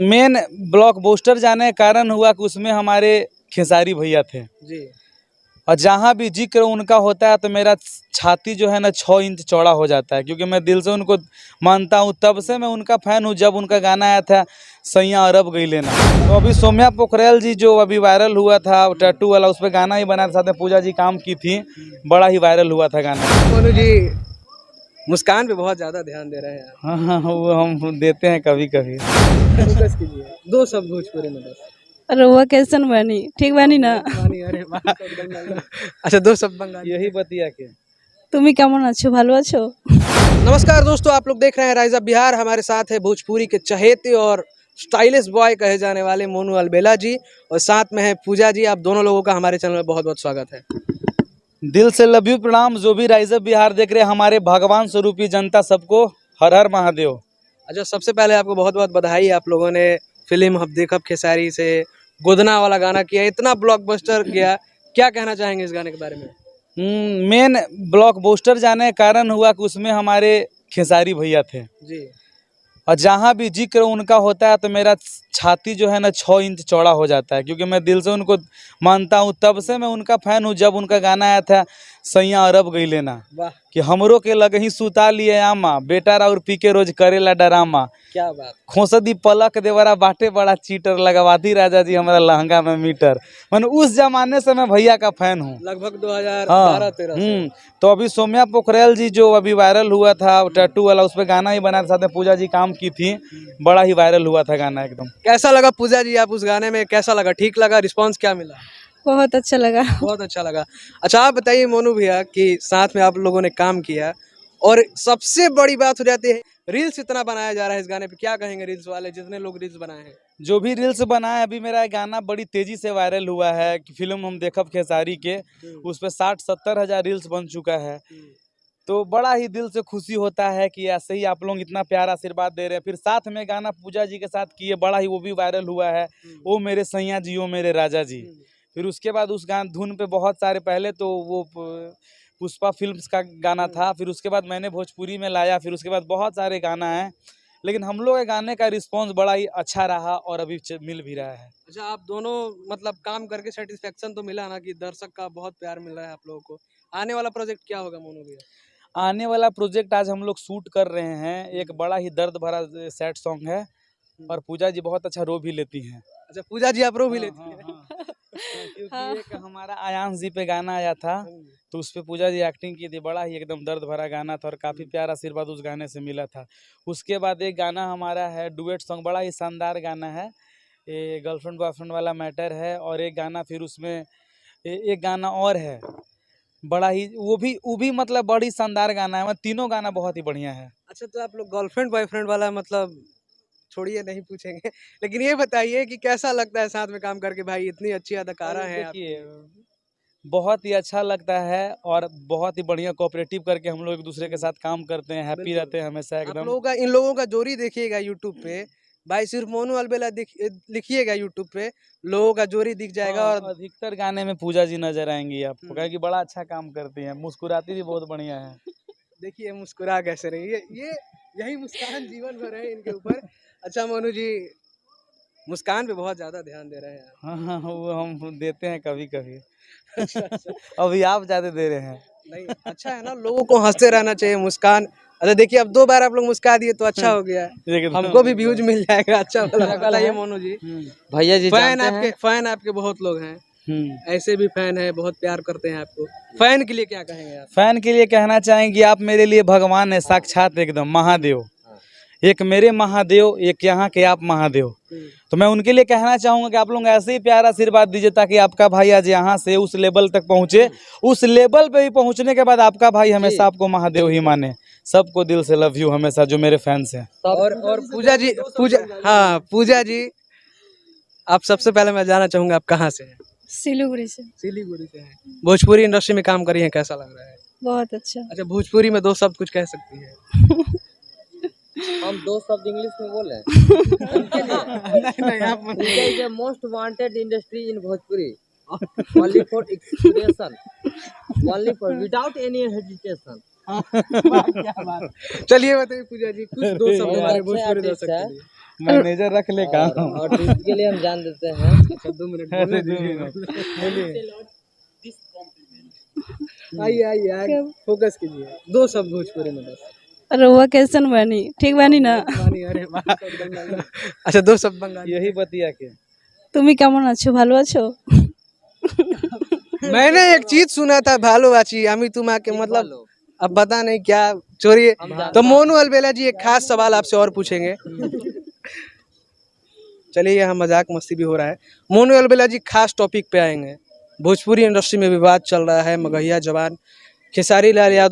Main blockbuster जाने का कारण हुआ कि उसमें हमारे खेसारी भैया थे जी। और जहाँ भी जिक्र उनका होता है तो मेरा छाती जो है ना 6 इंच चौड़ा हो जाता है, क्योंकि मैं दिल से उनको मानता हूँ। तब से मैं उनका फ़ैन हूँ जब उनका गाना आया था सैया अरब गई लेना। तो अभी सौम्या पोखरेल जी जो अभी वायरल हुआ था टैटू वाला, उस पर गाना ही बनाया था, साथ में पूजा जी काम की थी, बड़ा ही वायरल हुआ था गाना। मोनू जी मुस्कान पे बहुत ज्यादा ध्यान दे रहे हैं आप। हाँ, वो हम देते हैं कभी कभी। फोकस कीजिए, 2 शब्द भोजपुरी में बस। रउआ कैसन बनी? ठीक बनी ना? अरे वाह। अच्छा 2 शब्द बंगाली। यही बतिया के তুমি কেমন আছো? ভালো আছো? नमस्कार दोस्तों, आप लोग देख रहे हैं राइज अप बिहार। हमारे साथ है भोजपुरी के चहेते और स्टाइलिश बॉय कहे जाने वाले मोनू अलबेला जी, और साथ में है पूजा जी। आप दोनों लोगों का हमारे चैनल में बहुत बहुत स्वागत है। दिल से लव यू प्रणाम। जो भी राइज अप बिहार देख रहे हैं, हमारे भगवान स्वरूपी जनता सबको हर हर महादेव। अच्छा, सबसे पहले आपको बहुत बहुत बधाई। आप लोगों ने फिल्म अब देखब खेसारी से गोदना वाला गाना किया, इतना ब्लॉकबस्टर गया। क्या कहना चाहेंगे इस गाने के बारे में? मेन ब्लॉकबस्टर जाने का कारण हुआ कि उसमें हमारे खेसारी भैया थे जी। और जहाँ भी जिक्र उनका होता है तो मेरा छाती जो है ना 6 इंच चौड़ा हो जाता है, क्योंकि मैं दिल से उनको मानता हूँ। तब से मैं उनका फ़ैन हूँ जब उनका गाना आया था सैया अरब गई लेना, वाह, कि हमरो के लग ही सुता लिए आमा, बेटा और पी के रोज करेला डरामा, क्या बात। खोसदी पलक देवरा बाटे बड़ा चीटर, लगवाती राजा जी हमारा लहंगा में मीटर। मैंने उस जमाने से मैं भैया का फैन हूँ, लगभग 2012-13 से। तो अभी सौम्या पोखरेल जी जो अभी वायरल हुआ था टैटू वाला, उस पर गाना ही बनाया था, साथ में पूजा जी काम की थी, बड़ा ही वायरल हुआ था गाना एकदम। कैसा लगा पूजा जी? आप उस गाने में कैसा लगा? ठीक लगा? रिस्पांस क्या मिला? बहुत अच्छा लगा। बहुत अच्छा लगा। अच्छा आप बताइए मोनू भैया कि साथ में आप लोगों ने काम किया और सबसे बड़ी बात हो जाती है रील्स इतना बनाया जा रहा है इस गाने पे, क्या कहेंगे रील्स वाले, जितने लोग रील्स बनाए हैं? जो भी रील्स बनाए, अभी मेरा ये गाना बड़ी तेजी से वायरल हुआ है कि फिल्म हम देखब खेसारी के, उस पर 60-70 हज़ार रील्स बन चुका है। तो बड़ा ही दिल से खुशी होता है कि ऐसे ही आप लोग इतना प्यार आशीर्वाद दे रहे हैं। फिर साथ में गाना पूजा जी के साथ किए, बड़ा ही वो भी वायरल हुआ है, ओ मेरे सैया जी ओ मेरे राजा जी। फिर उसके बाद उस गान धुन पे बहुत सारे, पहले तो वो पुष्पा फिल्म्स का गाना था, फिर उसके बाद मैंने भोजपुरी में लाया, फिर उसके बाद बहुत सारे गाना हैं, लेकिन हम लोग के गाने का रिस्पांस बड़ा ही अच्छा रहा और अभी मिल भी रहा है। अच्छा आप दोनों मतलब काम करके सेटिस्फेक्शन तो मिला ना, कि दर्शक का बहुत प्यार मिल रहा है आप लोगों को? आने वाला प्रोजेक्ट क्या होगा मोनू भैया? आने वाला प्रोजेक्ट आज हम लोग शूट कर रहे हैं, एक बड़ा ही दर्द भरा सैड सॉन्ग है, और पूजा जी बहुत अच्छा रो भी लेती हैं। अच्छा पूजा जी आप रो भी हाँ, लेती हैं? हाँ। क्योंकि एक हमारा आयांश जी पे गाना आया था, तो उस पे पूजा जी एक्टिंग की थी, बड़ा ही एकदम दर्द भरा गाना था और काफ़ी प्यारा आशीर्वाद उस गाने से मिला था। उसके बाद एक गाना हमारा है डुएट सॉन्ग, बड़ा ही शानदार गाना है, ये गर्लफ्रेंड बॉयफ्रेंड वाला मैटर है, और एक गाना फिर उसमें एक गाना और है, बड़ा ही वो भी मतलब बड़ी शानदार गाना है, मतलब तीनों गाना बहुत ही बढ़िया है। अच्छा तो आप लोग गर्लफ्रेंड बॉयफ्रेंड वाला मतलब छोड़िए, नहीं पूछेंगे। लेकिन ये बताइए कि कैसा लगता है साथ में काम करके? भाई इतनी अच्छी अदाकारा और है देखिए, आपकी। बहुत ही अच्छा लगता है और बहुत ही बढ़िया कोऑपरेटिव करके हम लोग एक दूसरे के साथ काम करते हैं, हैप्पी बिल्कुल। रहते हैं हमेशा आप एकदम। लोगों का इन लोगों का जोड़ी देखिएगा यूट्यूब पे, भाई सिर्फ मोनू अलबेला लिखिएगा यूट्यूब पे, लोगों का जोड़ी दिख जाएगा। हाँ, और अधिकतर गाने में पूजा जी नजर आएंगी आपको, हम्म, कि बड़ा अच्छा काम करती हैं, मुस्कुराती भी बहुत बढ़िया है। देखिए मुस्कुरा कैसे रही है ये, यही मुस्कान जीवन भर है इनके ऊपर। अच्छा मोनू जी मुस्कान पे बहुत ज्यादा ध्यान दे रहे हैं आप। हाँ, वो हम देते हैं कभी कभी। अच्छा अच्छा। अभी आप ज्यादा दे रहे हैं। नहीं अच्छा है ना, लोगों को हंसते रहना चाहिए, मुस्कान। अच्छा देखिए अब 2 बार आप लोग मुस्का दिए तो अच्छा हो गया, एकदम, हमको भी व्यूज एकदम। मिल जाएगा। अच्छा वाला बताइए मोनू जी। भैया जी जानते फैन आपके बहुत लोग हैं, ऐसे भी फैन है, बहुत प्यार करते हैं आपको। फैन के लिए क्या कहेंगे आप? फैन के लिए कहना चाहेंगे आप मेरे लिए भगवान है साक्षात, एकदम महादेव। एक मेरे महादेव, एक यहाँ के आप महादेव। तो मैं उनके लिए कहना चाहूँगा कि आप लोग ऐसे ही प्यार आशीर्वाद दीजिए, ताकि आपका भाई आज यहाँ से उस लेवल तक पहुँचे, उस लेवल पे ही पहुँचने के बाद आपका भाई हमेशा आपको महादेव ही माने। सबको दिल से लव यू हमेशा, जो मेरे फैंस हैं। और पूजा जी आप सबसे पहले मैं जानना चाहूंगा आप कहाँ से हैं? सिलीगुड़ी से। सिलीगुड़ी से हैं। भोजपुरी इंडस्ट्री में काम करी हैं, कैसा लग रहा है? बहुत अच्छा। अच्छा भोजपुरी में 2 शब्द कुछ कह सकती है? हम 2 शब्द इंग्लिश में बोले। नहीं आप India is the most wanted industry in Bhojpuri. Only for expression. Only for without any hesitation. क्या बात। चलिए बताइए पूजा जी कुछ 2 शब्द हमारे भोजपुरी दर्शक के लिए। मैनेजर रख ले काम। और इसके लिए हम जान देते हैं 2 मिनट अरे 2 मिनट। आइए आइए आइए फोकस कीजिए 2 शब्द भोजपुरी में बस रउआ कैसन बानी ठीक बानी ना बानी, अरे वाह। अच्छा 2 शब्द बंगाली यही बतिया के তুমি কেমন আছো ভালো আছো मैंने एक चीज सुना था भालो आची अमी तुम आके मतलब अब पता नहीं क्या चोरी तो मोनू अलबेला जी एक खास सवाल आपसे और पूछेंगे चलिए यहाँ मजाक मस्ती भी हो रहा है मोनू अलबेला जी खास टॉपिक पे आएंगे भोजपुरी इंडस्ट्री में विवाद चल रहा है मगहिया जवान खेसारी लाल यादव